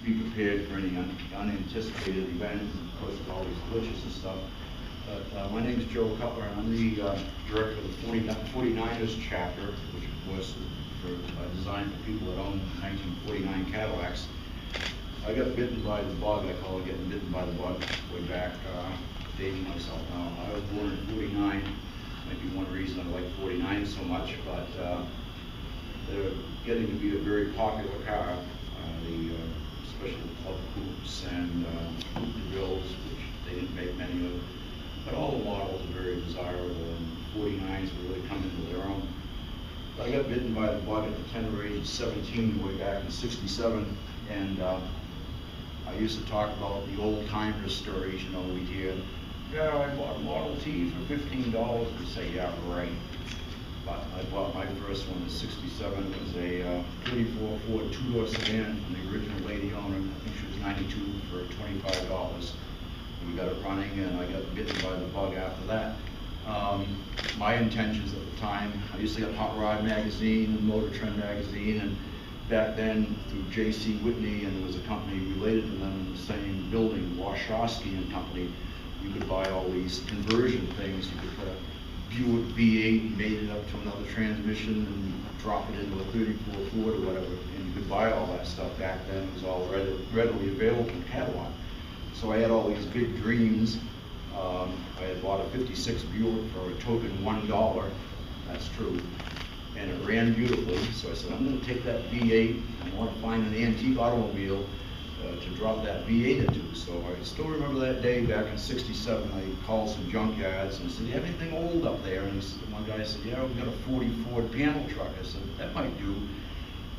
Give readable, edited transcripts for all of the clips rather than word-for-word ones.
be prepared for any unanticipated events, and of course there's always glitches and stuff. But my name is Joe Cutler, and I'm the director of the 49ers chapter, which of course is designed for people that own 1949 Cadillacs. I got bitten by the bug. I call it getting bitten by the bug way back, dating myself now. I was born in 49. Might be one reason I like 49 so much, but they're getting to be a very popular car. The special club coupes and DeVilles, which they didn't make many of. But all the models are very desirable, and 49s will really come into their own. I got bitten by the bug at the tender age of 17 way back in '67, and I used to talk about the old timer stories, you know, we'd hear, yeah, I bought a Model T for $15. We'd say, yeah, right. But I bought my first one in '67. It was a 34 Ford two-door sedan from the original lady owner. I think she was 92 for $25. We got it running, and I got bitten by the bug after that. My intentions at the time, I used to get Hot Rod magazine and Motor Trend magazine, and back then through J.C. Whitney, and there was a company related to them in the same building, Wachowski and Company. You could buy all these conversion things. You could put a Buick V8 and made it up to another transmission and drop it into a 34 Ford or whatever, and you could buy all that stuff back then. It was all readily available in Cadillac. So I had all these big dreams. I had bought a '56 Buick for a token $1, that's true, and it ran beautifully. So I said, I'm going to take that V8, I want to find an antique automobile to drop that V8 into. So I still remember that day back in '67. I called some junkyards and I said, do you have anything old up there? And one guy said, yeah, we've got a 40 Ford panel truck. I said, that might do.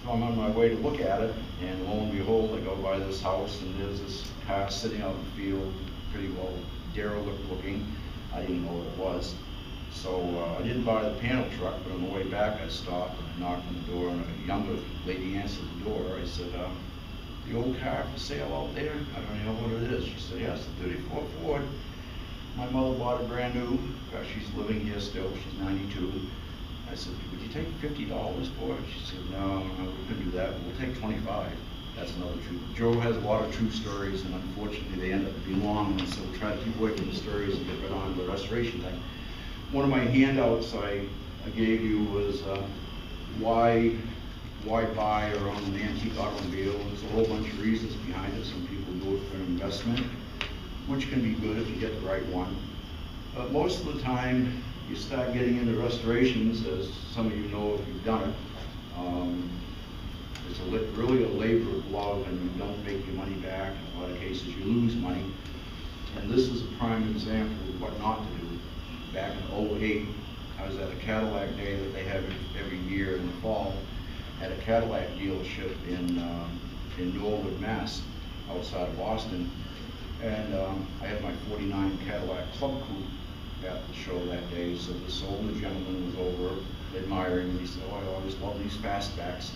So I'm on my way to look at it, and lo and behold, I go by this house, and there's this car sitting out in the field, pretty well derelict looking. I didn't know what it was. So I didn't buy the panel truck, but on the way back I stopped and I knocked on the door, and a younger lady answered the door. I said, the old car for sale out there? I don't even know what it is. She said, yeah, it's a 34 Ford. My mother bought it brand new. She's living here still, she's 92. I said, would you take $50 for it? She said, no, we couldn't do that, but we'll take 25. That's another truth. Joe has a lot of true stories, and unfortunately they end up being long, and so we'll try to keep away from the stories and get right on to the restoration thing. One of my handouts I gave you was why buy or own an antique automobile. There's a whole bunch of reasons behind it. Some people do it for an investment, which can be good if you get the right one. But most of the time, you start getting into restorations, as some of you know if you've done it. It's really a labor of love, and you don't make your money back. In a lot of cases, you lose money. And this is a prime example of what not to do. Back in '08, I was at a Cadillac day that they have every year in the fall at a Cadillac dealership in Norwood, Mass, outside of Boston. And I had my '49 Cadillac Club Coupe at the show that day. So this older gentleman was over admiring, and he said, oh, I always love these fastbacks.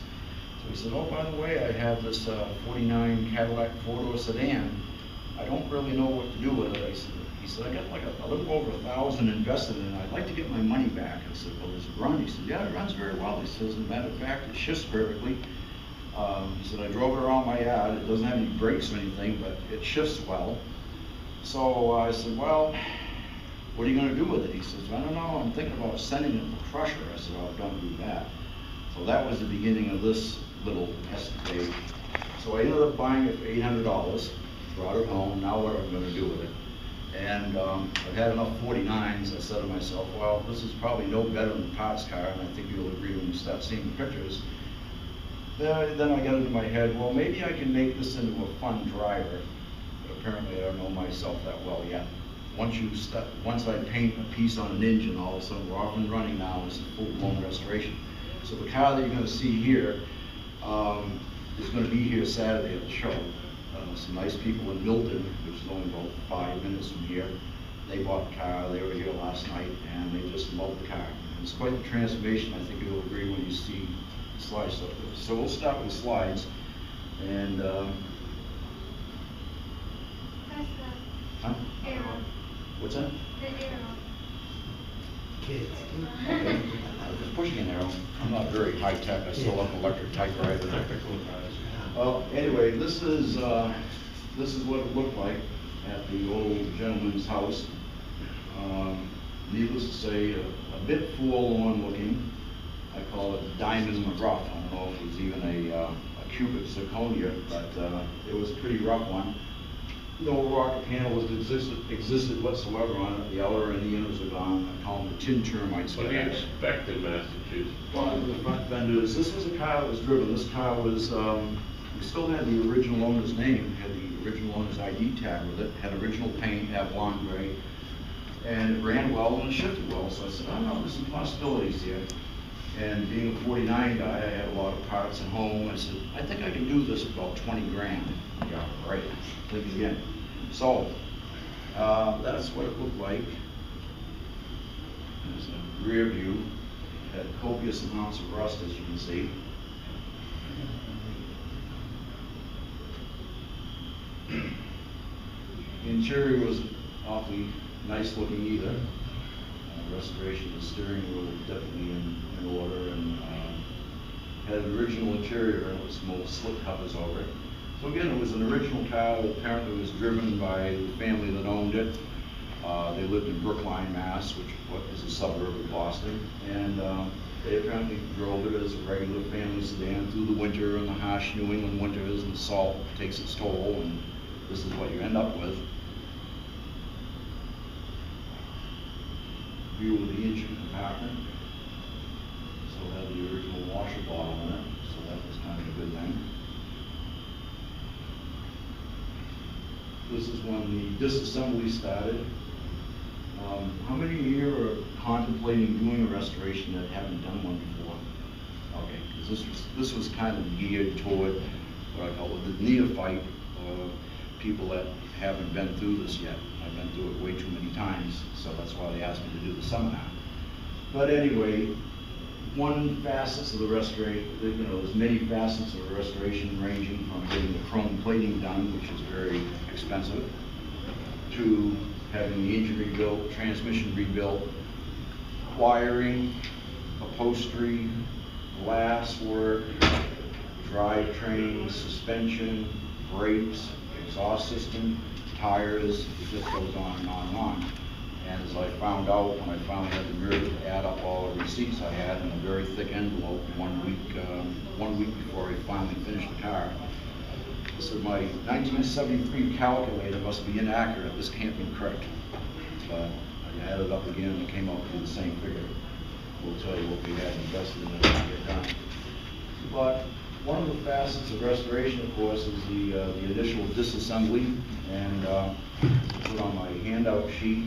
So he said, oh, by the way, I have this '49 Cadillac four-door sedan. I don't really know what to do with it. He said, I got like a little over 1,000 invested in it. I'd like to get my money back. I said, well, does it run? He said, yeah, it runs very well. He says, as a matter of fact, it shifts perfectly. He said, I drove it around my yard. It doesn't have any brakes or anything, but it shifts well. So I said, well, what are you going to do with it? He says, I don't know. I'm thinking about sending it to the crusher. I said, oh, don't do that. So that was the beginning of this little escapade. So I ended up buying it for $800, brought it home. Now what am I going to do with it? And I've had enough 49s. I said to myself, well, this is probably no better than a parts car, and I think you'll agree when you start seeing the pictures. Then I got into my head, well, maybe I can make this into a fun driver. But apparently I don't know myself that well yet. Once I paint a piece on an engine, all of a sudden we're off and running now. It's a full-blown restoration. So the car that you're going to see here is going to be here Saturday at the show. Some nice people in Milton, which is only about 5 minutes from here. They bought the car. They were here last night, and they just love the car. And it's quite the transformation. I think you'll agree when you see the slides. So we'll start with the slides. And huh? Arrow. What's that? The arrow. Kids. Okay. I was just pushing an arrow. I'm not very high tech. I still have an electric typewriter. Technical guys, yeah. Well, anyway, this is what it looked like at the old gentleman's house. Needless to say, a bit forlorn looking. I call it diamond in the rough. I don't know if it was even a cubic zirconia, but it was a pretty rough one. No rocket panels existed whatsoever on it. The outer and the inners are gone. I call them the tin termites. What do you expect in Massachusetts? Well, the front fenders. This was a car that was driven. This car was, we still had the original owner's name, had the original owner's ID tag with it, had original paint, had blonde gray, and it ran well and it shifted well. So I said, I don't know, there's some possibilities here. And being a 49 guy, I had a lot of parts at home. I said, I think I can do this for about 20 grand. Yeah, right. Think again. So, that's what it looked like. There's a rear view. It had copious amounts of rust, as you can see. The interior was awfully nice looking either. Restoration of the steering wheel was definitely in order, and had an original interior and it was small slip covers over it. So again, it was an original car that apparently was driven by the family that owned it. They lived in Brookline, Mass, which is a suburb of Boston, and they apparently drove it as a regular family sedan through the winter and the harsh New England winters, and the salt takes its toll, and this is what you end up with. View of the engine compartment. Still had the original washer bottle in it, so that was kind of a good thing. This is when the disassembly started. How many here are contemplating doing a restoration that haven't done one before? Okay, because this was kind of geared toward what I call the neophyte, people that haven't been through this yet. I've been through it way too many times, so that's why they asked me to do the seminar. But anyway, one facet of the restoration, there's many facets of the restoration, ranging from getting the chrome plating done, which is very expensive, to having the engine rebuilt, transmission rebuilt, wiring, upholstery, glass work, drivetrain, suspension, brakes, exhaust system, tires. It just goes on and on and on. And as I found out when I finally had the nerve to add up all the receipts I had in a very thick envelope 1 week before I finally finished the car, I said, my 1973 calculator must be inaccurate. This can't be correct. But I added up again and it came out to the same figure. We'll tell you what we had invested in it to get done. But one of the facets of restoration, of course, is the initial disassembly. And put on my handout sheet,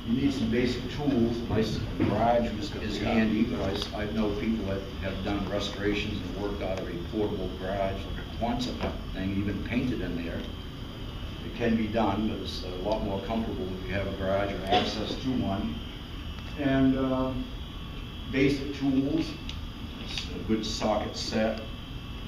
you need some basic tools. My garage is handy, but I know people that have done restorations and worked out of a portable garage, like a Quonset thing, even painted in there. It can be done, but it's a lot more comfortable if you have a garage or access to one. And basic tools, a good socket set,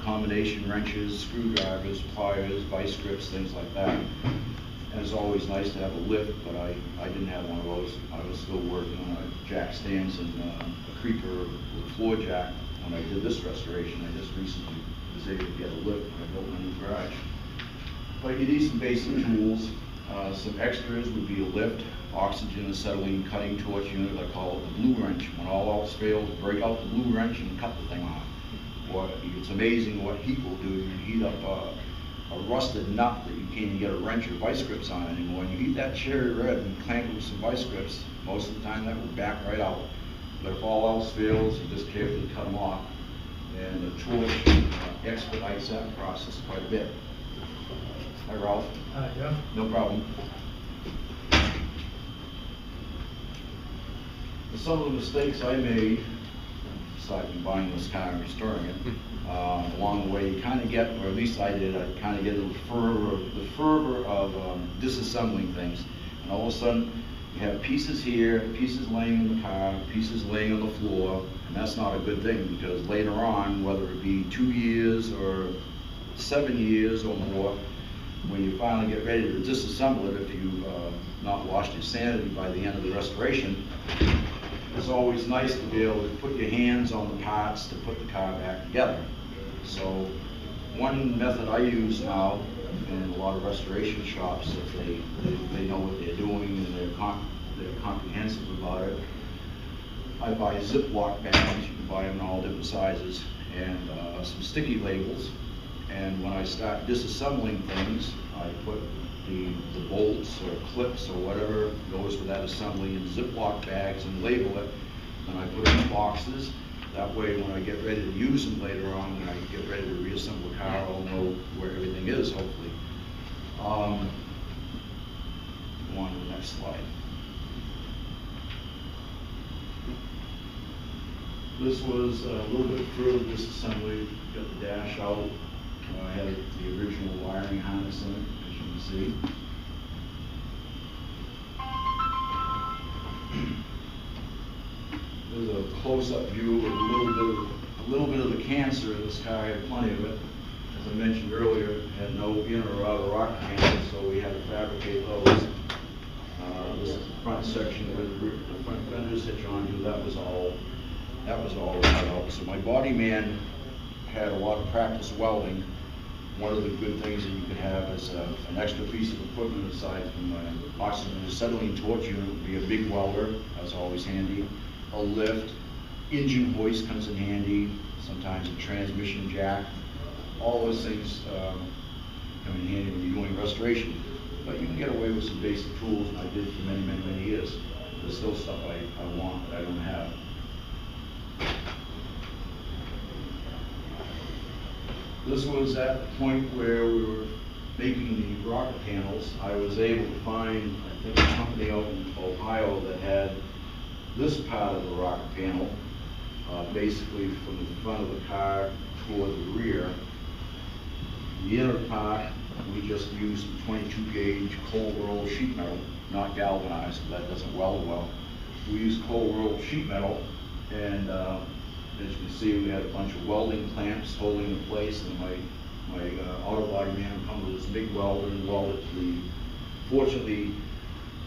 combination wrenches, screwdrivers, pliers, vice grips, things like that. And it's always nice to have a lift, but I didn't have one of those. I was still working on a jack stands and a creeper with a floor jack when I did this restoration. I just recently was able to get a lift when I built my new garage. But you need some basic tools. Some extras would be a lift, oxygen acetylene cutting torch unit. I call it the blue wrench. When all else fails, break out the blue wrench and cut the thing off. It's amazing what heat will do. You heat up a rusted nut that you can't even get a wrench or vice grips on anymore. And you heat that cherry red and clamp it with some vice grips, most of the time that will back right out. But if all else fails, you just carefully cut them off. And the torch expedites that process quite a bit. Hi, Ralph. Yeah. No problem. Some of the mistakes I made, aside from buying this car and restoring it, along the way you kind of get, or at least I did, I kind of get the fervor of disassembling things. And all of a sudden, you have pieces here, pieces laying in the car, pieces laying on the floor, and that's not a good thing, because later on, whether it be 2 years or 7 years or more, when you finally get ready to disassemble it, if you've not lost your sanity by the end of the restoration, it's always nice to be able to put your hands on the parts to put the car back together. So one method I use now in a lot of restoration shops, if they know what they're doing and they're comprehensive about it, I buy Ziploc bags. You can buy them in all different sizes, and some sticky labels. And when I start disassembling things, I put the bolts or clips or whatever goes with that assembly in Ziploc bags and label it. And I put it in boxes. That way, when I get ready to use them later on, when I get ready to reassemble a car, I'll know where everything is, hopefully. Go on to the next slide. This was a little bit further disassembly. Got the dash out. I had the original wiring harness in it, as you can see. There's a close-up view of a little bit of the cancer. This car had plenty of it. As I mentioned earlier, it had no inner or outer rocker panels, so we had to fabricate those. This is the front section where the front fenders hitch onto. That was all cut out. So my body man had a lot of practice welding. One of the good things that you could have as an extra piece of equipment aside from an oxygen acetylene torch unit would be a big welder. That's always handy. A lift, engine hoist comes in handy. Sometimes a transmission jack. All those things come in handy when you're doing restoration. But you can get away with some basic tools, and I did for many, many, many years. There's still stuff I want that I don't have. This was at the point where we were making the rocker panels. I was able to find, I think, a company out in Ohio that had this part of the rocker panel, basically from the front of the car toward the rear. The inner part, we just used 22 gauge cold roll sheet metal, not galvanized, that doesn't weld well. We used cold roll sheet metal, and as you can see, we had a bunch of welding clamps holding in place, and my auto body man come with this big welder and weld it to the, fortunately,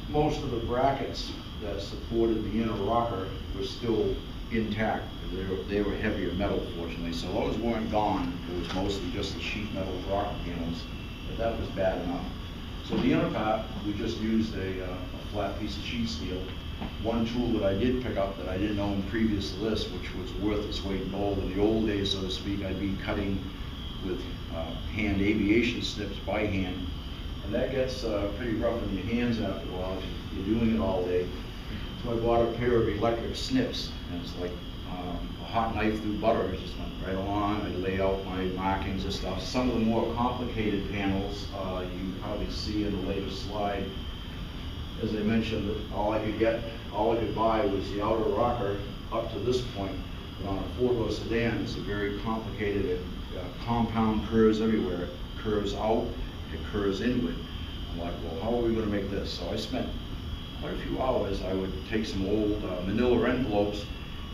most of the brackets that supported the inner rocker were still intact. They were heavier metal, fortunately, so those weren't gone. It was mostly just the sheet metal rocker panels, but that was bad enough. So the inner part, we just used a flat piece of sheet steel. One tool that I did pick up that I didn't own previous to this, which was worth its weight in gold in the old days, so to speak, I'd be cutting with hand aviation snips by hand. And that gets pretty rough in your hands after a while if you're doing it all day. So I bought a pair of electric snips, and it's like a hot knife through butter. It just went right along. I lay out my markings and stuff. Some of the more complicated panels you can probably see in the later slide. As I mentioned, all I could buy was the outer rocker up to this point. But on a four-door sedan, it's a very complicated compound curves everywhere. It curves out, it curves inward. I'm like, well, how are we going to make this? So I spent quite a few hours. I would take some old manila envelopes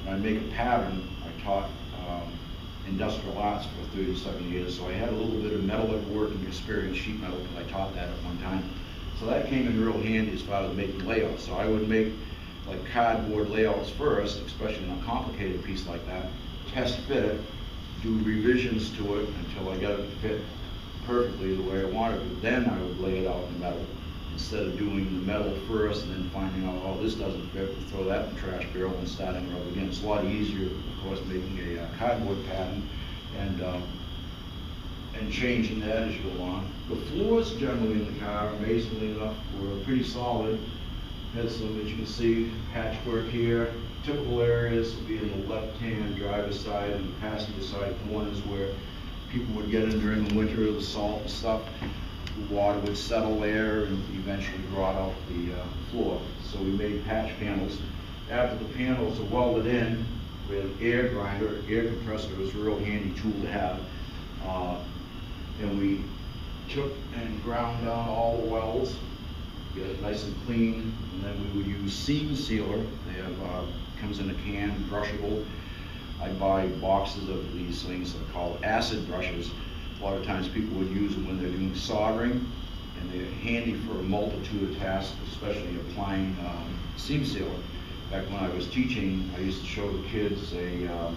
and I'd make a pattern. I taught industrial arts for 37 years, so I had a little bit of metalworking experience, sheet metal, because I taught that at one time. So that came in real handy as far as making layouts. So I would make like cardboard layouts first, especially on a complicated piece like that, test fit it, do revisions to it until I got it to fit perfectly the way I wanted it. Then I would lay it out in metal, instead of doing the metal first and then finding out, oh, this doesn't fit, throw that in the trash barrel and starting it up again. It's a lot easier, of course, making a cardboard pattern and changing that as you go along. The floors generally in the car, amazingly enough, were pretty solid. Had some, as you can see, patchwork here. Typical areas would be in the left-hand driver's side and the passenger side corners where people would get in during the winter, the salt and stuff. The water would settle there and eventually rot out the floor. So we made patch panels. After the panels are welded in with air grinder, air compressor was a real handy tool to have. And we took and ground down all the welds, get it nice and clean, and then we would use seam sealer. They have comes in a can, brushable. I buy boxes of these things that are called acid brushes. A lot of times people would use them when they're doing soldering, and they're handy for a multitude of tasks, especially applying seam sealer. Back when I was teaching, I used to show the kids a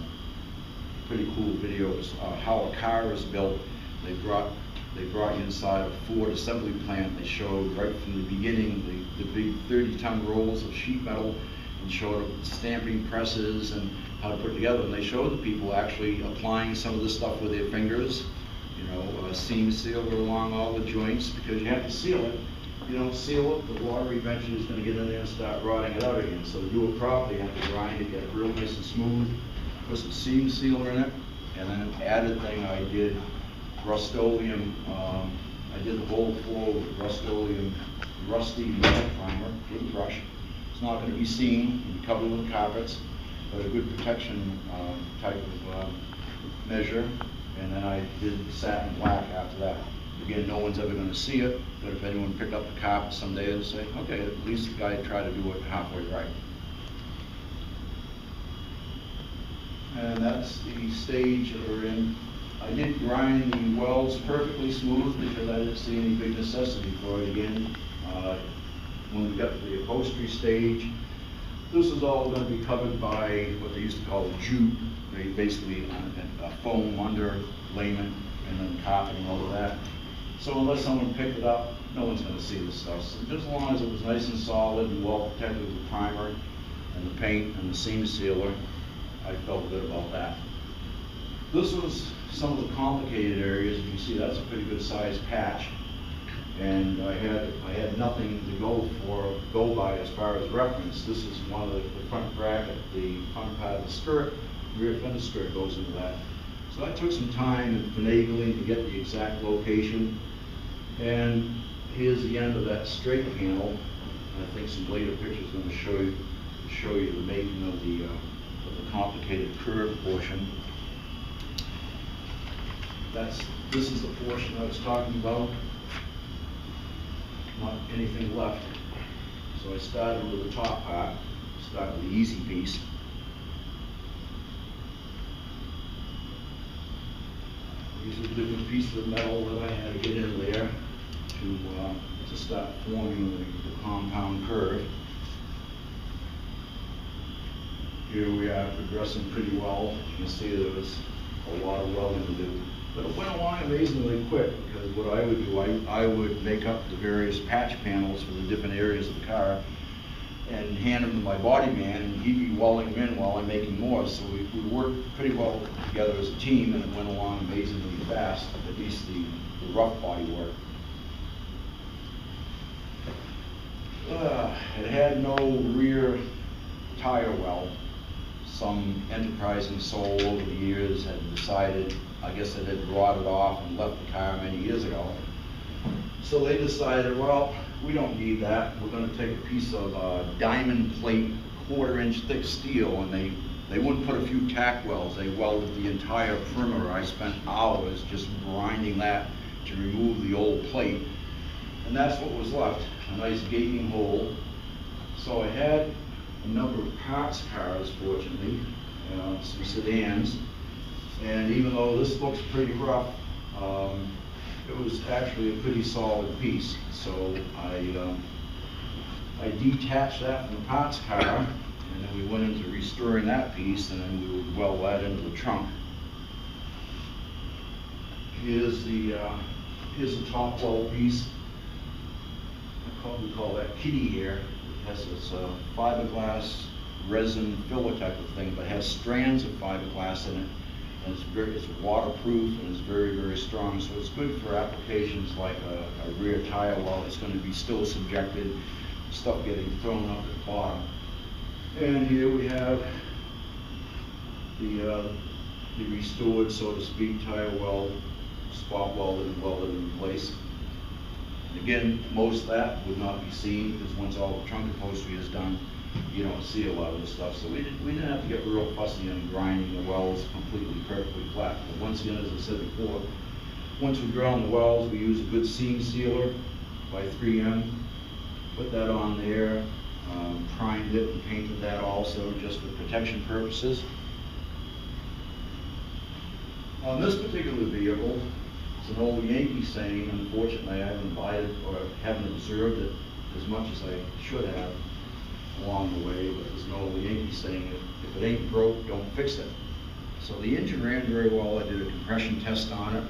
pretty cool video of how a car is built. They brought you inside a Ford assembly plant. They showed right from the beginning the big 30-ton rolls of sheet metal, and showed stamping presses and how to put it together. And they showed the people actually applying some of the stuff with their fingers, you know, seam sealer along all the joints, because you have to seal it. If you don't seal it, the water eventually is going to get in there and start rotting it out again. So to do it properly, you have to grind it, get it real nice and smooth, put some seam sealer in it, and then an added thing I did, Rust-Oleum. I did the whole floor with Rust-Oleum rusty metal primer with a brush. It's not going to be seen, you can cover it with carpets, but a good protection type of measure. And then I did satin black after that. Again, no one's ever going to see it, but if anyone picked up the carpet someday, they'll say, okay, at least the guy tried to do it halfway right. And that's the stage that we're in. I did grind the welds perfectly smooth because I didn't see any big necessity for it again. When we got to the upholstery stage, this is all going to be covered by what they used to call a jute. They basically a foam underlayment and then carpeting over that. So unless someone picked it up, no one's going to see this stuff. So just as long as it was nice and solid and well protected with the primer and the paint and the seam sealer, I felt good about that. This was some of the complicated areas. You can see that's a pretty good sized patch. And I had nothing to go by as far as reference. This is one of the front bracket, the front part of the skirt, rear fender skirt goes into that. So I took some time and finagling to get the exact location. And here's the end of that straight panel. I think some later pictures are going to show you the making of the complicated curved portion. This is the portion I was talking about. Not anything left. So I started with the top part, started with the easy piece. These are the different pieces of metal that I had to get in there to start forming the compound curve. Here we are progressing pretty well. You can see there was a lot of welding to do. But it went along amazingly quick, because what I would do, I would make up the various patch panels for the different areas of the car and hand them to my body man, and he'd be welding them in while I'm making more. So we worked pretty well together as a team, and it went along amazingly fast, at least the rough body work. It had no rear tire well. Some enterprising soul over the years had decided, I guess it had rotted off and left the car many years ago. So they decided, well, we don't need that. We're going to take a piece of diamond plate, 1/4-inch thick steel, and they wouldn't put a few tack welds. They welded the entire perimeter. I spent hours just grinding that to remove the old plate. And that's what was left, a nice gaping hole. So I had a number of parts cars, fortunately, some sedans. And even though this looks pretty rough, it was actually a pretty solid piece. So I detached that from the parts car, and then we went into restoring that piece, and then we would weld that into the trunk. Here's the top weld piece. We call that kitty here. It has this fiberglass resin filler type of thing, but has strands of fiberglass in it. And it's waterproof and it's very, very strong. So it's good for applications like a rear tire while it's going to be still subjected, stuff getting thrown up at the bottom. And here we have the restored, so to speak, tire weld, spot welded and welded in place. And again, most of that would not be seen, because once all the trunk upholstery is done, you don't see a lot of this stuff. So we didn't have to get real fussy on grinding the welds completely perfectly flat. But once again, as I said before, once we ground the welds, we use a good seam sealer by 3M. Put that on there, primed it and painted that also just for protection purposes. On this particular vehicle, it's an old Yankee saying. Unfortunately, I haven't abided or haven't observed it as much as I should have along the way, but there's an old Yankee saying, if it ain't broke, don't fix it. So the engine ran very well. I did a compression test on it.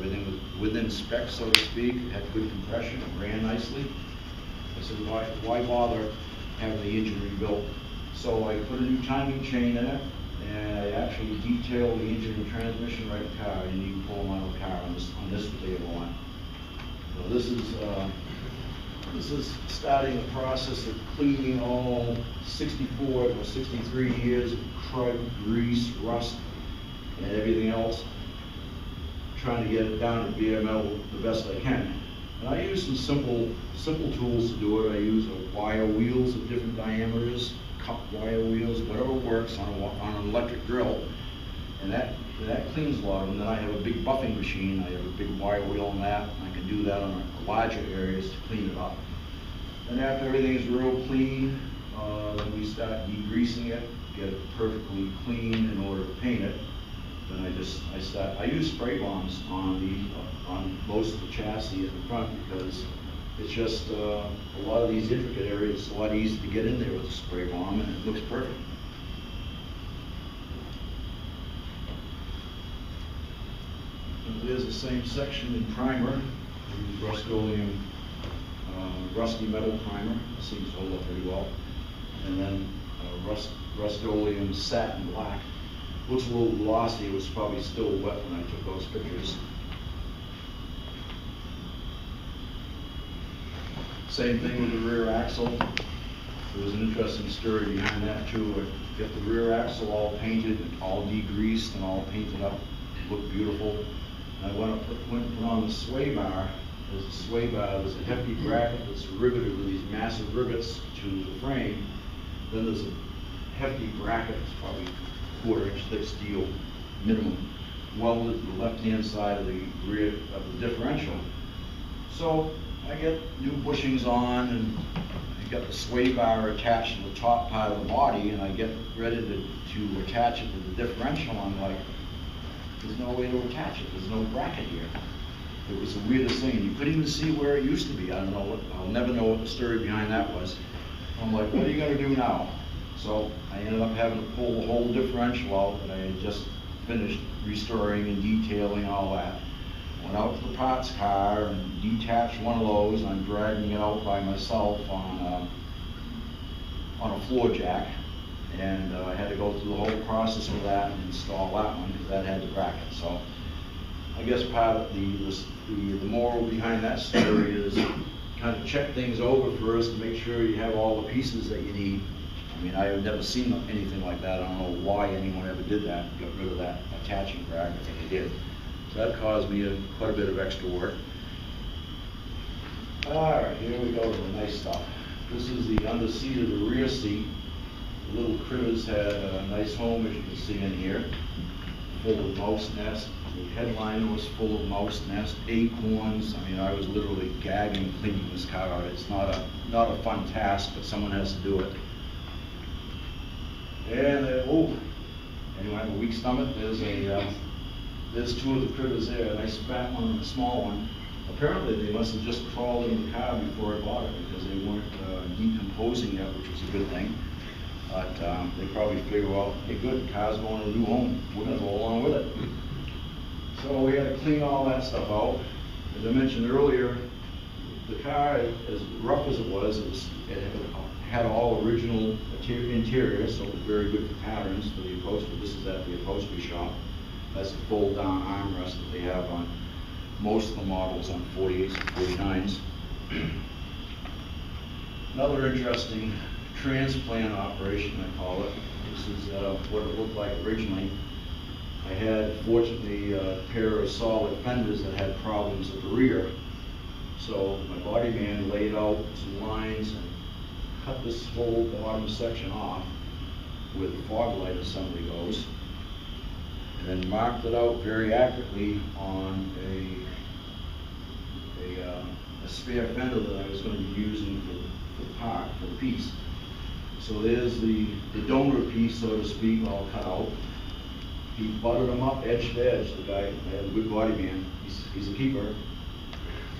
Everything was within spec, so to speak. It had good compression, it ran nicely. I said, why bother having the engine rebuilt? So I put a new timing chain in it, and I actually detailed the engine and transmission right in the car, and you can pull them out of the car on this particular one. So this is starting the process of cleaning all 64 or 63 years of crud, grease, rust, and everything else, trying to get it down to bare metal the best I can. And I use some simple tools to do it. I use wire wheels of different diameters, cup wire wheels, whatever works on an electric drill, and that cleans a lot of them. Then I have a big buffing machine. I have a big wire wheel on that. I can do that on larger areas to clean it up. And after everything is real clean, then we start degreasing it, get it perfectly clean in order to paint it. Then I use spray bombs on most of the chassis at the front, because it's just a lot of these intricate areas, it's a lot easier to get in there with a spray bomb, and it looks perfect. And there's the same section in primer. I use Rust-Oleum rusty metal primer. It seems to hold up pretty well. And then Rust-Oleum satin black. Looks a little glossy. It was probably still wet when I took those pictures. Same thing with the rear axle. There was an interesting story behind that too. I got the rear axle all painted, all degreased, and all painted up. It looked beautiful. And I went and put on the sway bar. There's a sway bar. There's a hefty bracket that's riveted with these massive rivets to the frame. Then there's a hefty bracket. It's probably 1/4 inch thick steel minimum, welded to the left-hand side of the rear of the differential. So I get new bushings on, and I got the sway bar attached to the top part of the body, and I get ready to attach it to the differential. I'm like, there's no way to attach it. There's no bracket here. It was the weirdest thing. You couldn't even see where it used to be. I don't know I'll never know what the story behind that was. I'm like, what are you gonna do now? So I ended up having to pull the whole differential out that I had just finished restoring and detailing all that. Went out to the parts car and detached one of those, and I'm dragging it out by myself on a floor jack. And I had to go through the whole process of that and install that one, because that had the bracket. So I guess part of the moral behind that story is kind of check things over first to make sure you have all the pieces that you need. I mean, I have never seen anything like that. I don't know why anyone ever did that, got rid of that attaching bracket, but they did. So that caused me quite a bit of extra work. All right, here we go to the nice stuff. This is the under seat of the rear seat. The little critters had a nice home, as you can see in here, full of mouse nests. The headliner was full of mouse nests, acorns. I mean, I was literally gagging cleaning this car out. It's not a fun task, but someone has to do it. And anyone have a weak stomach? There's two of the critters there, a nice fat one and a small one. Apparently they must have just crawled into the car before I bought it, because they weren't decomposing yet, which was a good thing. But they probably figured, well, hey, good, the car's going to a new home. We're going to go along with it. So we had to clean all that stuff out. As I mentioned earlier, the car, as rough as it was, it had all original interior, so it was very good for patterns for the upholstery. This is at the upholstery shop. That's a fold-down armrest that they have on most of the models on 48s and 49s. Another interesting transplant operation, I call it. This is what it looked like originally. I had, fortunately, a pair of solid fenders that had problems at the rear. So my body man laid out some lines and cut this whole bottom section off where the fog light assembly goes, and then marked it out very accurately on a spare fender that I was going to be using for the part, for the piece. So there's the donor piece, so to speak, all cut out. He buttered them up edge to edge. The guy, I had a good body man, he's a keeper.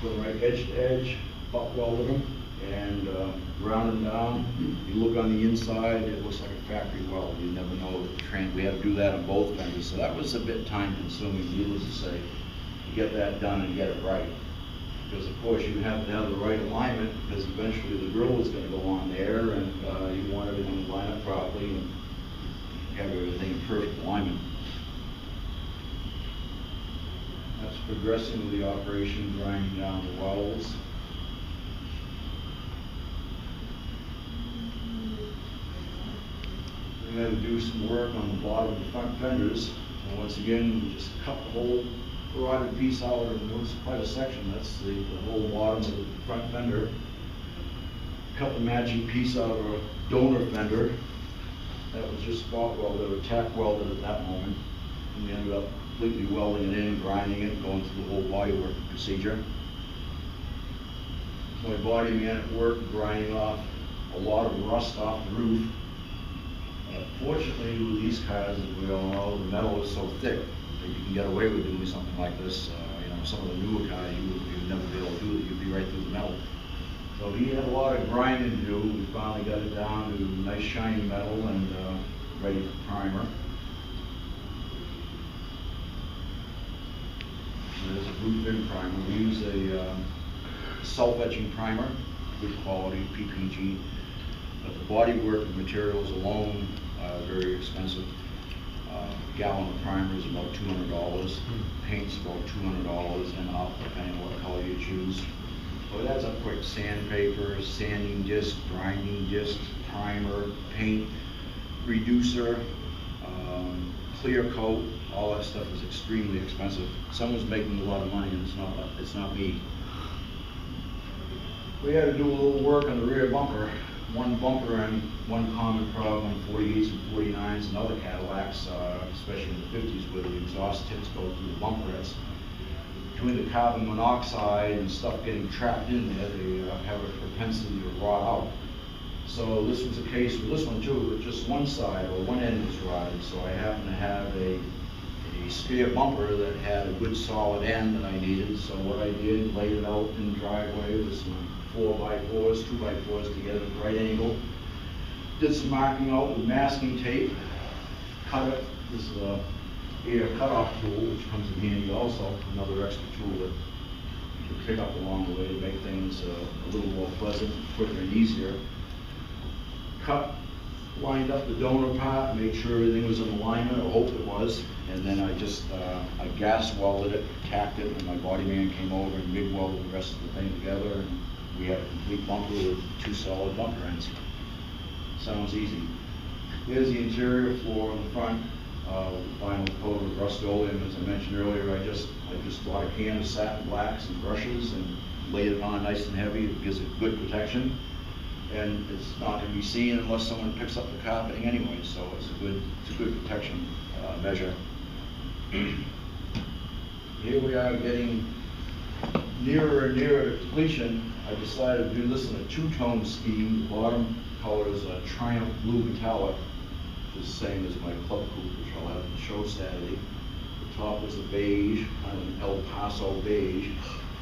Put them right edge to edge, butt welded them, and ground them down. You look on the inside, it looks like a factory weld. You never know. We had to do that on both fenders, so that was a bit time consuming, needless to say. get that done and get it right. Because of course you have to have the right alignment, because eventually the grill is going to go on there, and you want everything to line up properly and have everything in perfect alignment. That's progressing with the operation, grinding down the wells. We had to do some work on the bottom of the front fenders. And once again, we just cut the whole rotted piece out, and it was quite a section. That's the whole bottom of the front fender. Cut the matching piece out of a donor fender. That was just spot welded or tack welded at that moment. And we ended up completely welding it in, grinding it, going through the whole bodywork procedure. My body man at work grinding off a lot of rust off the roof. Fortunately, with these cars, as we all know, the metal is so thick that you can get away with doing something like this. Some of the newer cars, you'd never be able to do it. You'd be right through the metal. So he had a lot of grinding to do. We finally got it down to nice shiny metal and ready for primer. There's a roof-in primer. We use a self-etching primer, good quality PPG. But the bodywork materials alone are very expensive. A gallon of primer is about $200. Paint's about $200 and up, depending on what color you choose. So it adds up quick. Sandpaper, sanding disc, grinding disc, primer, paint, reducer, clear coat. All that stuff is extremely expensive. Someone's making a lot of money, and it's not me. We had to do a little work on the rear bumper. One bumper and one common problem on 48s and 49s and other Cadillacs, especially in the 50s, where the exhaust tips go through the bumper heads. Between the carbon monoxide and stuff getting trapped in there, they have a propensity to rot out. So this was the case with this one too, but just one side or one end was rotted. So I happened to have a spare bumper that had a good solid end that I needed. So what I did, laid it out in the driveway with some 4x4s, 2x4s together at the right angle. Did some marking out with masking tape. Cut it. This is a air cutoff tool, which comes in handy also. Another extra tool that you can pick up along the way to make things a little more pleasant, quicker and easier. Cut, lined up the donor part, made sure everything was in alignment, or hoped it was, and then I just I gas welded it, tacked it, and my body man came over and MIG welded the rest of the thing together, and we had a complete bumper with 2 solid bumper ends. Sounds easy. Here's the interior floor on the front, vinyl coat with Rust-Oleum. As I mentioned earlier, I just bought a can of satin blacks and brushes and laid it on nice and heavy. It gives it good protection. And it's not going to be seen unless someone picks up the carpeting anyway, so it's a good protection measure. Here we are getting nearer and nearer to completion. I decided to do this in a 2-tone scheme. The bottom color is a Triumph Blue Metallic, which is the same as my Club Coupe, which I'll have to show Saturday. The top was a beige, kind of an El Paso beige.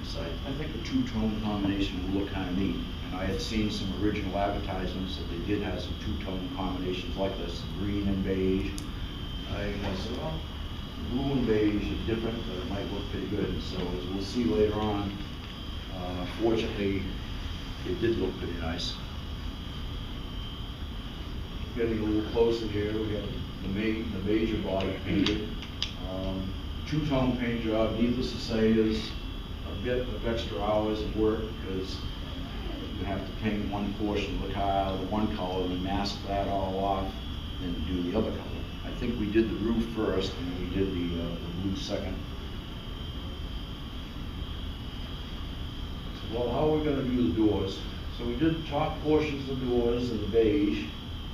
So I think a 2-tone combination will look kind of neat. And I had seen some original advertisements that they did have some 2-tone combinations like this, green and beige. I said, well, blue and beige is different, but it might look pretty good. So as we'll see later on, fortunately, it did look pretty nice. Getting a little closer here, we have the major body painted. 2-tone paint job, needless to say, is a bit of extra hours of work, because you have to paint one portion of the car the one color and mask that all off, and do the other color. I think we did the roof first, and then we did the blue second. So, well, how are we going to do the doors? So we did top portions of the doors in the beige,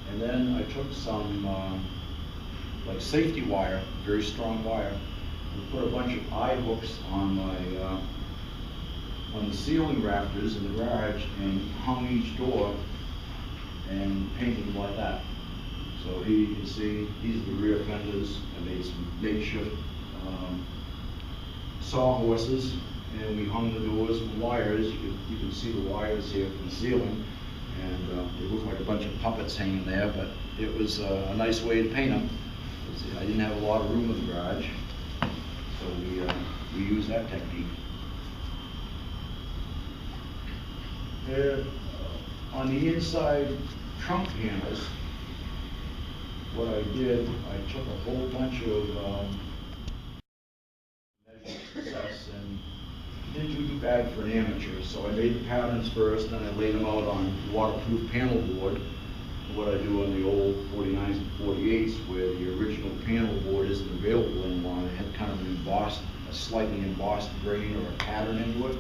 and then I took some like safety wire, very strong wire, and put a bunch of eye hooks on my on the ceiling rafters in the garage, and hung each door and painted them like that. So here you can see these are the rear fenders. I made some makeshift sawhorses, and we hung the doors with wires. You can see the wires here from the ceiling, and they look like a bunch of puppets hanging there, but it was a nice way to paint them. I didn't have a lot of room in the garage, so we we use that technique. And on the inside trunk panels, what I did, I took a whole bunch of measured sets, and didn't do too bad for an amateur. So I made the patterns first, then I laid them out on waterproof panel board. What I do on the old 49s and 48s, where the original panel board isn't available anymore, I had kind of an embossed, a slightly embossed grain or a pattern into it.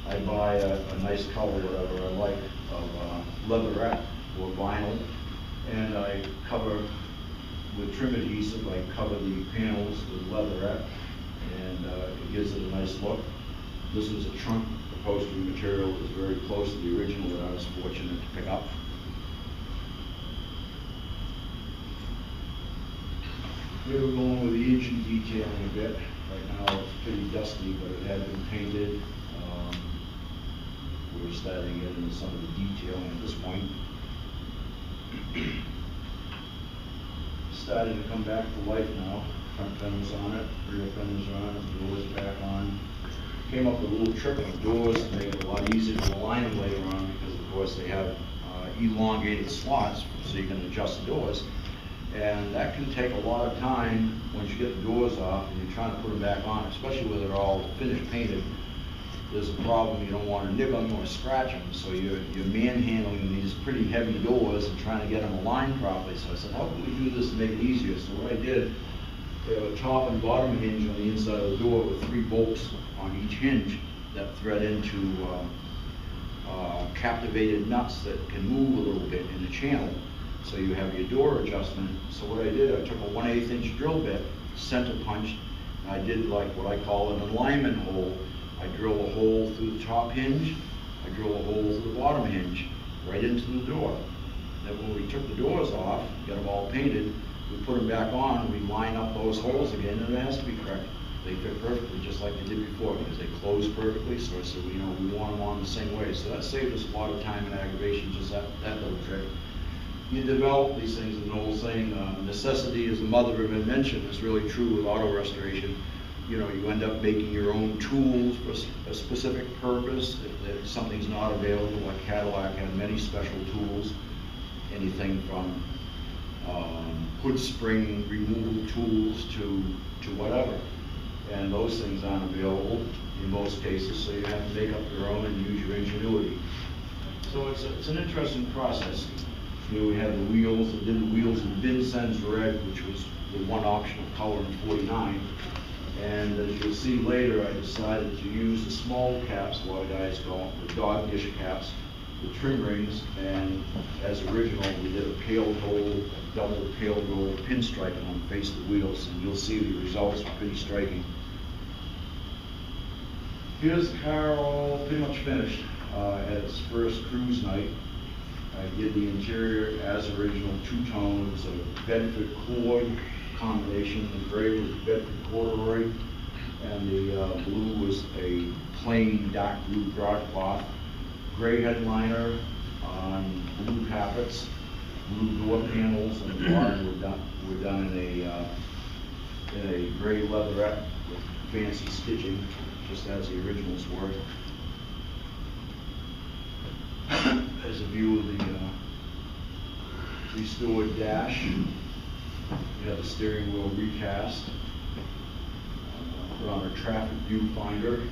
I buy a nice color, whatever I like, of leatherette or vinyl, and I cover with trim adhesive. I cover the panels with leatherette, and it gives it a nice look. This is a trunk upholstery material that is very close to the original that I was fortunate to pick up. Here we're going with the engine detailing a bit. Right now it's pretty dusty, but it had been painted. We're starting to get into some of the detailing at this point. Starting to come back to life now. Front fenders on it, rear fenders are on it, doors back on. Came up with a little trick on doors to make it a lot easier to align them later on, because of course they have elongated slots so you can adjust the doors. And that can take a lot of time once you get the doors off and you're trying to put them back on, especially when they're all finished painted. There's a problem, you don't want to nick them or scratch them, so you're manhandling these pretty heavy doors and trying to get them aligned properly. So I said, how can we do this to make it easier? So what I did, they have a top and bottom hinge on the inside of the door with 3 bolts on each hinge that thread into captivated nuts that can move a little bit in the channel. So you have your door adjustment. So what I did, I took a 1/8 inch drill bit, center punched, and I did like what I call an alignment hole. I drill a hole through the top hinge, I drill a hole through the bottom hinge, right into the door. Then when we took the doors off, got them all painted, we put them back on, we line up those holes again, and it has to be correct. They fit perfectly, just like they did before, because they close perfectly. So I said, we want them on the same way. So that saved us a lot of time and aggravation, just that little trick. You develop these things. There's an old saying, necessity is the mother of invention. It's really true with auto restoration. You end up making your own tools for a specific purpose. If something's not available, like Cadillac had many special tools, anything from hood spring removal tools to whatever. And those things aren't available in most cases, so you have to make up your own and use your ingenuity. So it's an interesting process. We had the wheels. I did the wheels in Vincennes red, which was the one optional color in 49. And as you'll see later, I decided to use the small caps, a lot of guys call them the dog-dish caps, the trim rings, and as original, we did a pale gold, a double pale gold pinstriping on the face of the wheels, and you'll see the results are pretty striking. Here's the car all pretty much finished. At its first cruise night, I did the interior as original, two-tone. It was a Bedford cord combination. The gray was Bedford corduroy, and the blue was a plain dark blue broadcloth. Gray headliner on blue carpets, blue door panels, and the bottom were done in a gray leatherette with fancy stitching, just as the originals were. As a view of the restored dash, we have the steering wheel recast. Put on a traffic viewfinder,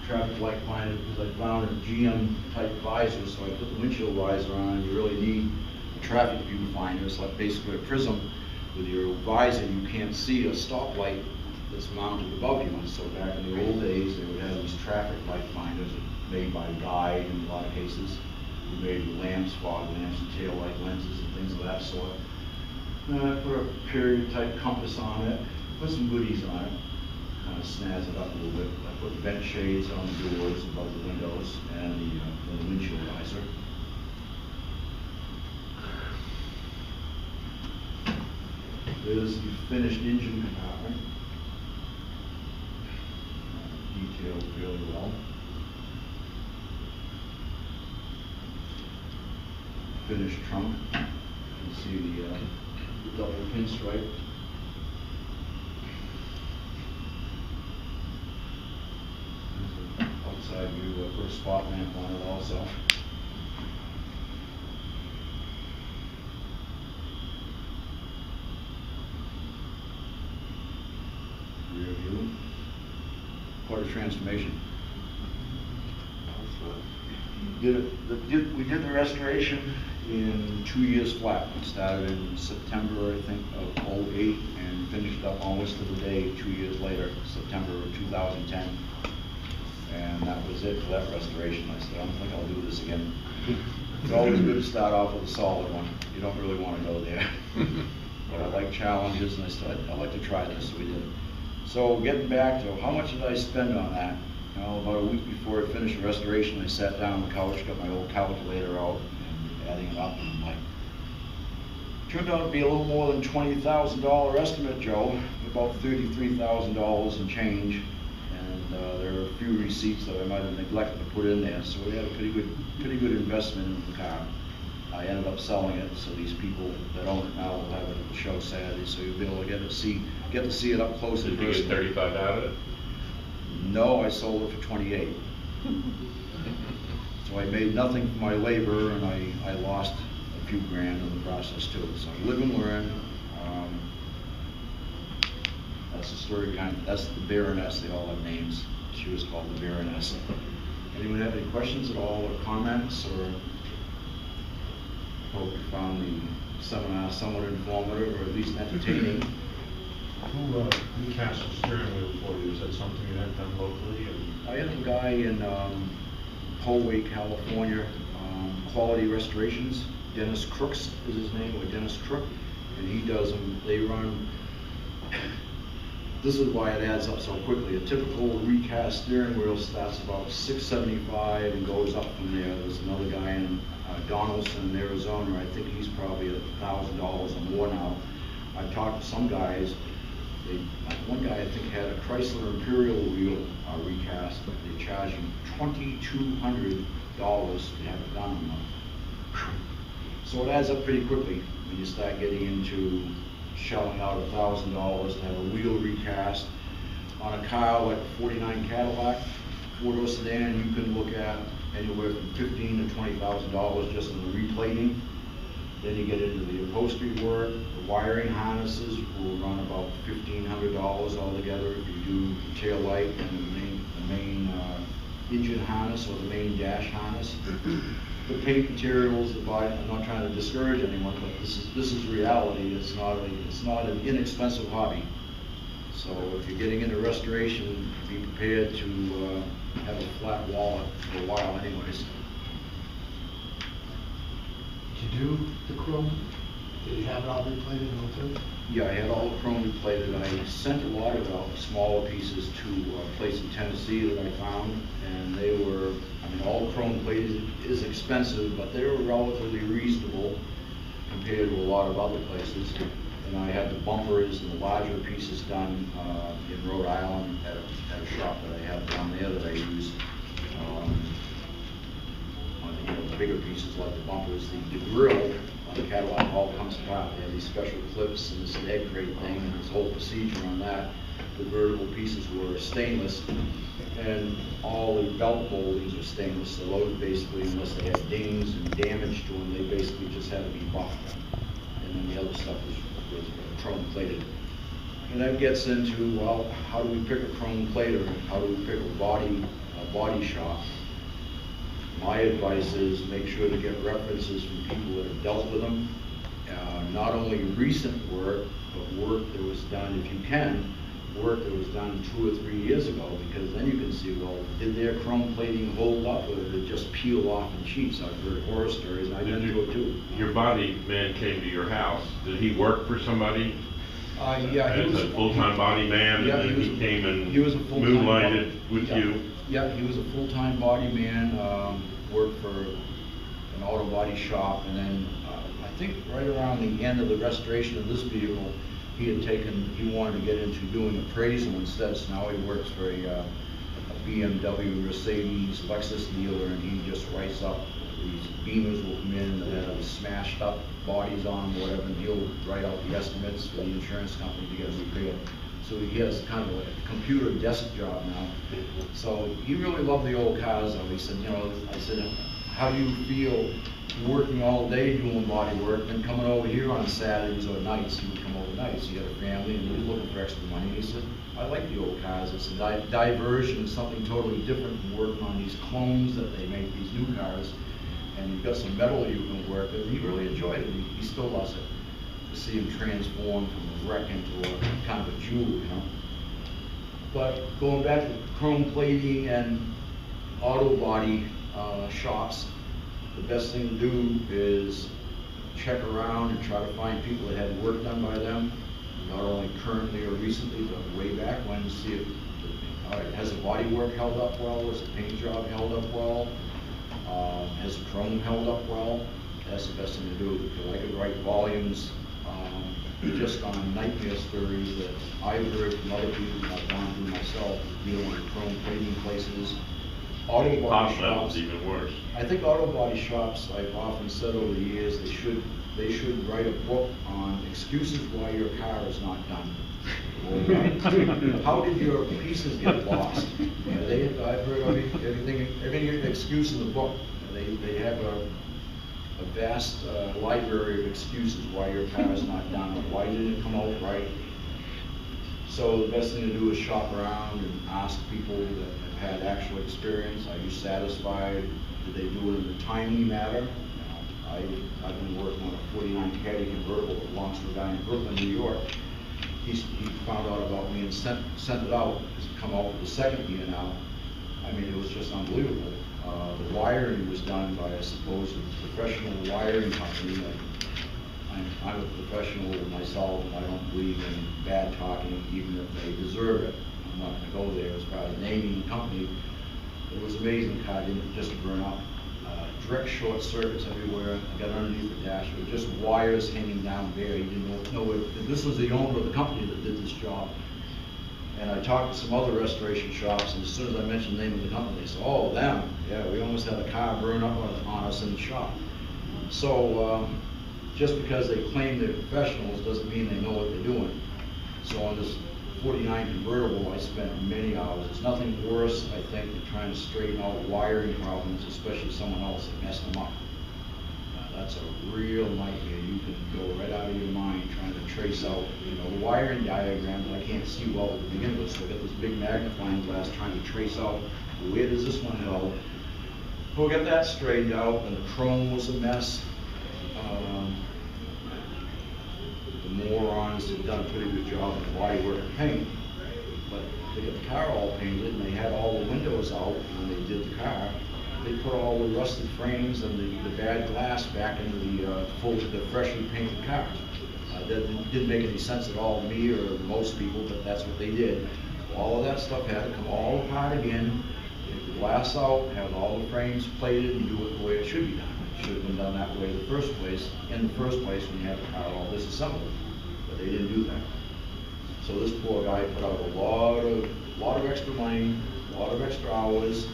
traffic light finder, because I found a GM type visor, so I put the windshield visor on. You really need a traffic viewfinder. It's like basically a prism. With your visor, you can't see a stoplight that's mounted above you. And so back in the old days, they would have these traffic light finders made by Guide in a lot of cases. We made lamps, fog lamps, and tail light lenses, and things of that sort. And I put a period type compass on it, put some goodies on it, kind of snazz it up a little bit. I put vent shades on the doors above the windows and the windshield visor. There's the finished engine compartment, detailed fairly well. Finished trunk. You can see the double pinstripe. spot lamp on it also. Rear view. Quite a transformation. We did the restoration in 2 years flat. We started in September, I think, of '08 and finished up almost to the day 2 years later, September of 2010. And that was it for that restoration. I said, I don't think I'll do this again. It's always good to start off with a solid one. You don't really want to go there. But I like challenges, and I said, I'd like to try this, so we did it. So getting back to how much did I spend on that? You know, about a week before I finished the restoration, I sat down on the couch, got my old calculator out, and adding it up, and I'm like, turned out to be a little more than $20,000 estimate, Joe, about $33,000 and change. And there are a few receipts that I might have neglected to put in there, so we had a pretty good investment in the car. I ended up selling it, so these people that own it now will have it at the show Saturday, so you'll be able to get to see it up close and personal. Did you get 35 out of it? No, I sold it for 28. So I made nothing for my labor, and I lost a few grand in the process too. So live and learn. That's the story behind it. That's the Baroness. They all have names. She was called the Baroness. Anyone have any questions at all, or comments, or hope you found the seminar somewhat informative, or at least entertaining? Who recast the steering wheel for you? Is that something you had done locally? Or? I have a guy in Poway, California, Quality Restorations. Dennis Crooks is his name, or Dennis Crook, and he does them. They run. This is why it adds up so quickly. A typical recast steering wheel starts about $675 and goes up from there. There's another guy in Donaldson, Arizona. I think he's probably $1,000 or more now. I've talked to some guys. One guy I think had a Chrysler Imperial wheel recast. They charge him $2,200 to have it done. So it adds up pretty quickly when you start getting into shelling out $1,000 to have a wheel recast. On a car like a '49 Cadillac, four-door sedan, you can look at anywhere from $15,000 to $20,000 just in the replating. Then you get into the upholstery work. The wiring harnesses will run about $1,500 altogether if you do the tail light and the main engine harness or the main dash harness. The paint materials, the body. I'm not trying to discourage anyone, but this is reality. It's not an inexpensive hobby. So if you're getting into restoration, be prepared to have a flat wallet for a while, anyways. Did you do the chrome? Did you have it all replated too? Yeah, I had all the chrome replated. I sent a lot of smaller pieces to a place in Tennessee that I found, and they were, I mean, all the chrome plated is expensive, but they were relatively reasonable compared to a lot of other places. And I had the bumpers and the larger pieces done in Rhode Island at a shop that I have down there that I use. The bigger pieces like the bumpers, the grill on the Cadillac all comes apart. They have these special clips and this egg crate thing and this whole procedure on that. The vertical pieces were stainless, and all the belt moldings were stainless. So those basically, unless they had dings and damage to them, they basically just had to be buffed. And then the other stuff was chrome plated. And that gets into, well, how do we pick a chrome plater? How do we pick a body shop? My advice is make sure to get references from people that have dealt with them. Not only recent work, but work that was done, if you can, work that was done 2 or 3 years ago, because then you can see, well, did their chrome plating hold up, or did it just peel off in sheets? I've heard horror stories, and I've been through it too. Your body man came to your house. Did he work for somebody? Yeah, he was a full-time body man, yeah, and then he came and he was a moonlighted with you? Yeah, he was a full-time body man, worked for an auto body shop, and then I think right around the end of the restoration of this vehicle, he wanted to get into doing appraisal instead, so now he works for a BMW, Mercedes, Lexus dealer, and he just writes up, these Beamers will come in that have smashed up bodies on them, whatever, and he'll write out the estimates for the insurance company to get them repaired. So he has kind of a computer desk job now. So he really loved the old cars though. He said, you know, I said, how do you feel working all day doing body work and coming over here on Saturdays or nights? He would come over nights. He had a family and he was looking for extra money. He said, I like the old cars. It's a diversion, something totally different from working on these clones that they make, these new cars. And you've got some metal you can work with. He really enjoyed it. He still loves it. To see him transform from a wreck into a kind of a jewel, you know. But going back to chrome plating and auto body shops, the best thing to do is check around and try to find people that had work done by them, not only currently or recently, but way back when, to see if, all right, has the body work held up well? Has the paint job held up well? Has the chrome held up well? That's the best thing to do, because I could write volumes just on nightmare stories that I've heard from other people that I've gone through myself, dealing with chrome plating places. Auto body shops, even worse. I think auto body shops, I've often said over the years, they should write a book on excuses why your car is not done. Or, how did your pieces get lost? You know, I've heard every excuse in the book. They have a vast library of excuses why your car is not done, or why didn't it come out right. So the best thing to do is shop around and ask people that have had actual experience. Are you satisfied? Did they do it in a timely manner? You know, I've been working on a 49 Cadillac convertible that belongs to a guy in Brooklyn, New York. He found out about me and sent it out. It's come out for the second year now. I mean, it was just unbelievable. The wiring was done by a supposed professional wiring company. I'm a professional myself, and I don't believe in bad talking, even if they deserve it. I'm not going to go there as far as naming the company. It was amazing. The car didn't just burn up. Direct short circuits everywhere. I got underneath the dash. It was just wires hanging down there. You didn't know it. This was the owner of the company that did this job. And I talked to some other restoration shops, and as soon as I mentioned the name of the company, they said, oh, them. Yeah, we almost had a car burn up on us in the shop. So just because they claim they're professionals doesn't mean they know what they're doing. So on this 49 convertible, I spent many hours. There's nothing worse, I think, than trying to straighten out wiring problems, especially someone else that messed them up. That's a real nightmare. You can go right out of your mind trying to trace out, you know, the wiring diagram that I can't see well to begin with. So I got this big magnifying glass trying to trace out where does this one go. We'll get that straightened out, and the chrome was a mess. The morons had done a pretty good job of the bodywork and paint, but they got the car all painted and they had all the windows out when they did the car. They put all the rusted frames and the bad glass back into the freshly painted car. That didn't make any sense at all to me or most people, but that's what they did. All of that stuff had to come all apart again, take the glass out, have all the frames plated, and do it the way it should be done. It should have been done that way in the first place when you had the car all disassembled, but they didn't do that. So this poor guy put out a lot of extra money, a lot of extra hours,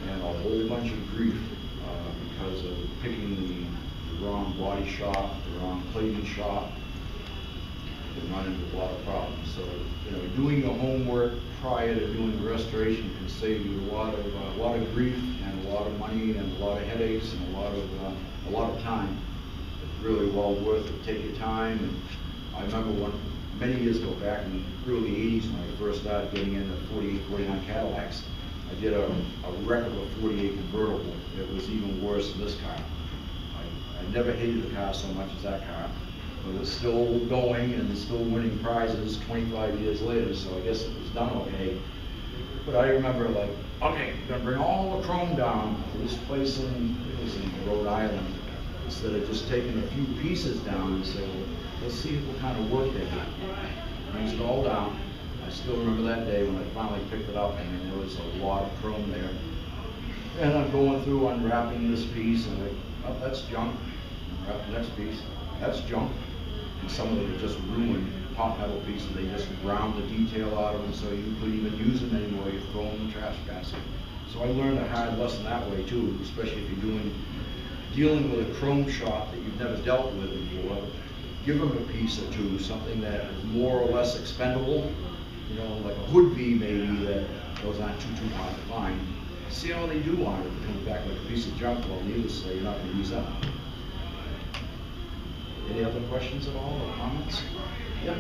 and a whole bunch of grief because of picking the wrong body shop, the wrong plating shop, and run into a lot of problems. So, you know, doing your homework prior to doing the restoration can save you a lot of grief and a lot of money and a lot of headaches and a lot of time. It's really well worth it. Take your time. And I remember many years ago, back in the early 80s, when I first started getting into 48, 49 Cadillacs, I did a wreck of a 48 convertible. It was even worse than this car. I never hated the car so much as that car. But it was still going and still winning prizes 25 years later, so I guess it was done okay. But I remember, like, okay, we're gonna bring all the chrome down to this place in Rhode Island, instead of just taking a few pieces down and say, well, let's see what kind of work they did. Brings it all down. I still remember that day when I finally picked it up, and there was a lot of chrome there. And I'm going through unwrapping this piece, and like, oh, that's junk. Unwrap the next piece, that's junk. And some of them are just ruined hot metal pieces. They just ground the detail out of them, so you couldn't even use them anymore. You throw them in the trash basket. So I learned a hard lesson that way too, especially if you're dealing with a chrome shop that you've never dealt with before. Give them a piece or two, something that is more or less expendable, you know, like a hood V maybe that those aren't too hard to find. See how they do on it. It comes back like a piece of junk. Well, needless to say, you're not going to use that. Any other questions at all or comments? Yep.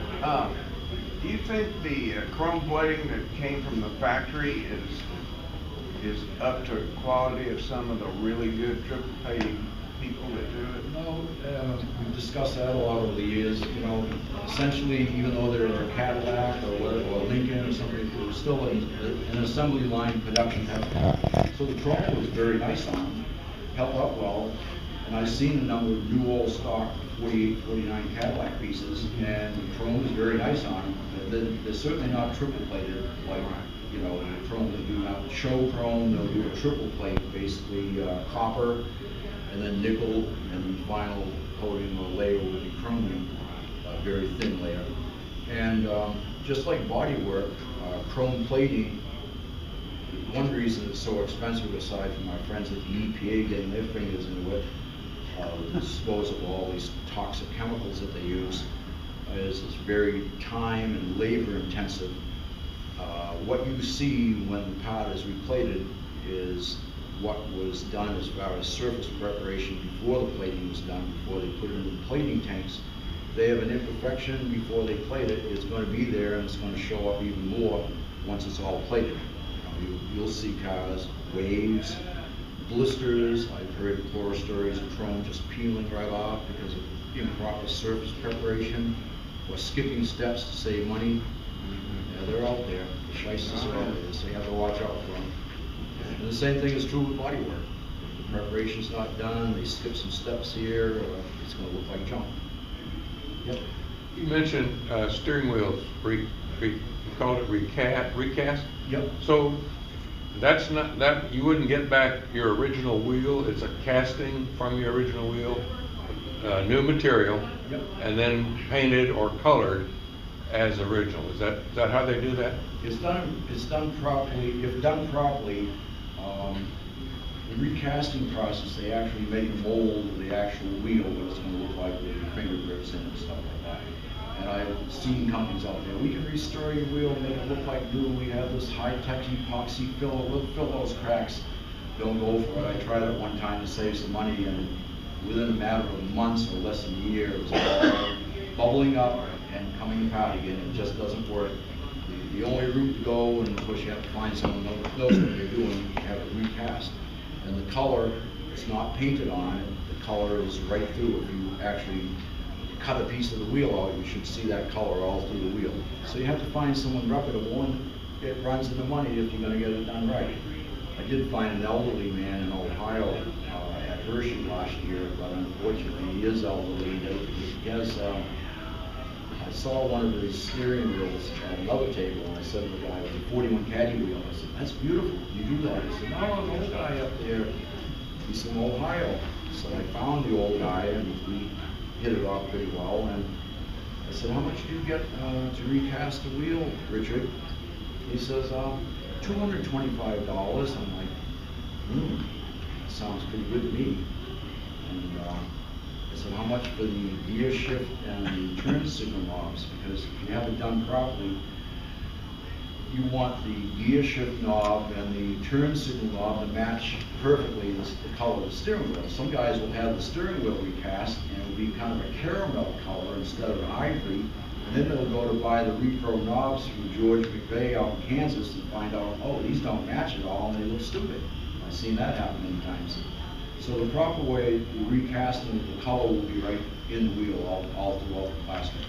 Do you think the chrome plating that came from the factory is up to quality of some of the really good triple paid people that do it? No, we've discussed that a lot over the years. You know, essentially, even though they're a Cadillac or whatever, or Lincoln or something, it was still an assembly line production test. So the chrome was very nice on them, held up well, and I've seen a number of new old stock 48, 49 Cadillac pieces, and the chrome is very nice on them. They're certainly not triple plated like, you know, the chrome they do now. Show chrome, they'll do a triple plate, basically copper, and then nickel, and the final coating or layer will be chromium, a very thin layer. And just like body work, chrome plating, one reason it's so expensive, aside from my friends at the EPA getting their fingers into it, the disposal of all these toxic chemicals that they use, is it's very time and labor intensive. What you see when the part is replated is what was done as far as surface preparation before the plating was done, before they put it in the plating tanks. They have an imperfection before they plate it. It's going to be there, and it's going to show up even more once it's all plated. You'll see cars, waves, blisters. I've heard horror stories of chrome just peeling right off because of improper surface preparation, or skipping steps to save money. Yeah, they're out there. The shysters are out there, so you have to watch out for them. And the same thing is true with body work. If the preparation's not done, they skip some steps here, it's going to look like junk. Yep. You mentioned steering wheels. You called it recast? Yep. So that's not that you wouldn't get back your original wheel. It's a casting from your original wheel, new material, Yep. and then painted or colored as original. Is that how they do that? It's done properly. If done properly, the recasting process, they actually make a mold of the actual wheel, what it's going to look like with your finger grips in it and stuff like that. And I've seen companies out there, we can restore your wheel, make it look like new. We have this high-tech epoxy filler, we'll fill those cracks. Don't go for it. I tried it one time to save some money, and within a matter of months or less than a year, it was all bubbling up and coming apart again. It just doesn't work. The only route to go, and of course you have to find someone who knows what they're doing, have it recast. And the color, it's not painted on it, the color is right through. If you actually cut a piece of the wheel out, you should see that color all through the wheel. So you have to find someone reputable, and it runs into money if you're going to get it done right. I did find an elderly man in Ohio at Hershey last year, but unfortunately he is elderly. He has, I saw one of his steering wheels at another table, and I said to the guy, it was a 41 Caddy wheel. I said, "That's beautiful. You do that?" He said, "No, an old guy up there. He's from Ohio." So I found the old guy, and we hit it off pretty well. And I said, "How much do you get to recast the wheel, Richard?" He says, $225. I'm like, that sounds pretty good to me. And I said, "How much for the gear shift and the turn signal knobs?" Because if you have it done properly, you want the gear shift knob and the turn signal knob to match perfectly the color of the steering wheel. Some guys will have the steering wheel recast, and it will be kind of a caramel color instead of an ivory. And then they'll go to buy the repro knobs from George McVeigh out in Kansas and find out, oh, these don't match at all, and they look stupid. I've seen that happen many times. So the proper way, the recasting, the color will be right in the wheel, all throughout the plastic.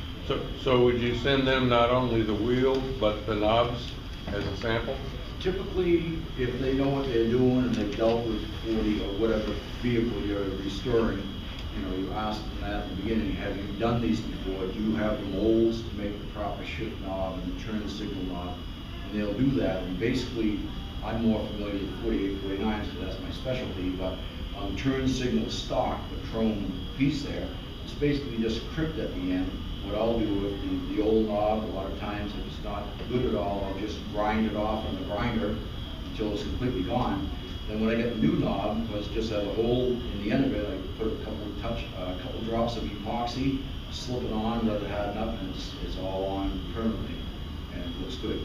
So would you send them not only the wheel, but the knobs as a sample? Typically, if they know what they're doing and they've dealt with 40 or whatever vehicle you're restoring, you know, you ask them that in the beginning, have you done these before? Do you have the molds to make the proper shift knob and the turn signal knob? And they'll do that. And basically, I'm more familiar with 48, 49, so that's my specialty, but turn signal stock, the chrome piece there, it's basically just crimped at the end. What I'll do with the old knob, a lot of times if it's not good at all, I'll just grind it off on the grinder until it's completely gone. Then when I get the new knob, because it just has a hole in the end of it, I put a couple drops of epoxy, slip it on, let it harden up, and it's all on permanently. and it looks good.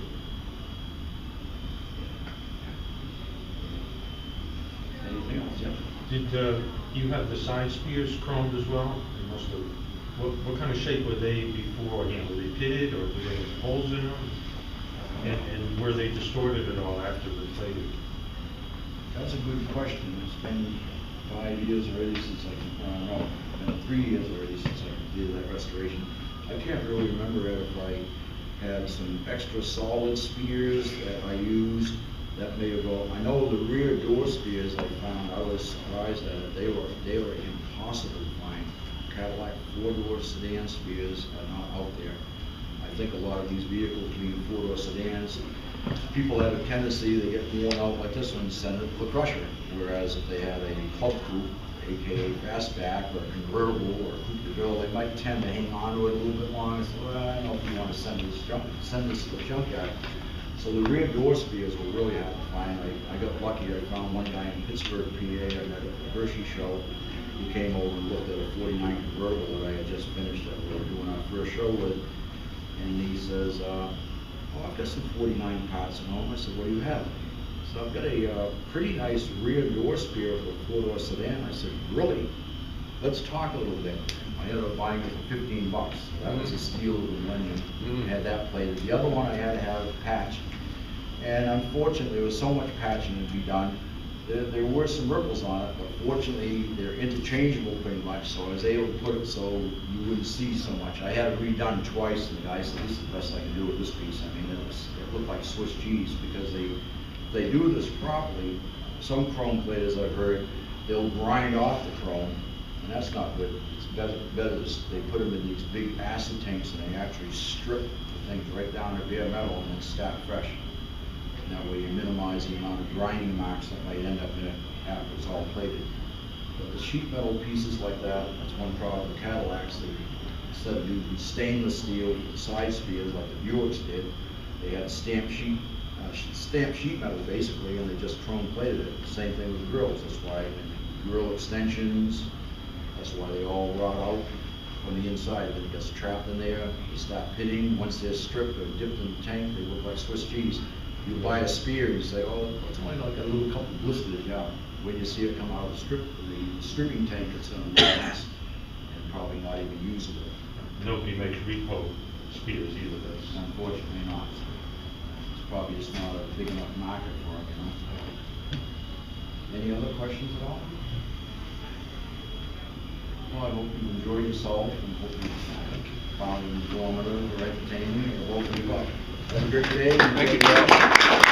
Anything else? Yeah. Did you have the side spears chromed as well? They must have. What kind of shape were they before? You know, were they pitted or did they have holes in them? And were they distorted at all after the plating? That's a good question. It's been 5 years already since no, it's been 3 years already since I did that restoration. I can't really remember if I had some extra solid spears that I used. That may have all, I know the rear door spears I found, I was surprised at it. They were impossible to find. Cadillac 4-door sedan spears are not out there. I think a lot of these vehicles being 4-door sedans, people have a tendency, they get worn out like this one, send it to the crusher. Whereas if they had a club coupe, aka fastback, or a convertible, or a coupe de ville, they might tend to hang on to it a little bit longer. So well, I don't know if you want to send this to the junkyard. So the rear door spears were really hard to find. I got lucky. I found one guy in Pittsburgh, PA. I met at the Hershey show. He came over and looked at a 49 convertible that I had just finished that we were doing our first show with. And he says, oh, I've got some 49 parts at home. I said, what do you have? So I've got a pretty nice rear door spear for a 4-door sedan. I said, really? Let's talk a little bit. I ended up buying it for 15 bucks. That was a steal of the millennium. I had that plated. The other one I had to have patched. And unfortunately, there was so much patching to be done. There were some ripples on it, but fortunately, they're interchangeable pretty much, so I was able to put it so you wouldn't see so much. I had it redone twice, and the guy said, this is the best I can do with this piece. I mean, it looked like Swiss cheese, because they do this properly. Some chrome platers I've heard, they'll grind off the chrome, and that's not good. It's better they put them in these big acid tanks, and they actually strip the things right down to bare metal and then start fresh. And that way you minimize the amount of grinding marks that might end up in it after it's all plated. But the sheet metal pieces like that, that's one problem with Cadillacs. Instead of using stainless steel for the side spears like the Buicks did, they had stamped sheet metal basically, and they just chrome plated it. Same thing with grills. That's why grill extensions, that's why they all rot out from the inside. Then it gets trapped in there, you start pitting. Once they're stripped or dipped in the tank, they look like Swiss cheese. You buy a spear, you say, oh, it's only like a little couple blisters. Yeah. When you see it come out of the stripping tank, it's going to be nice and probably not even usable. Nobody makes repo spears either. That's Unfortunately not. It's probably just not a big enough market for it, you know. Any other questions at all? Well, I hope you enjoyed yourself and hope you found it informative or entertaining or woke you up. Have a great day. Thank you, Joe.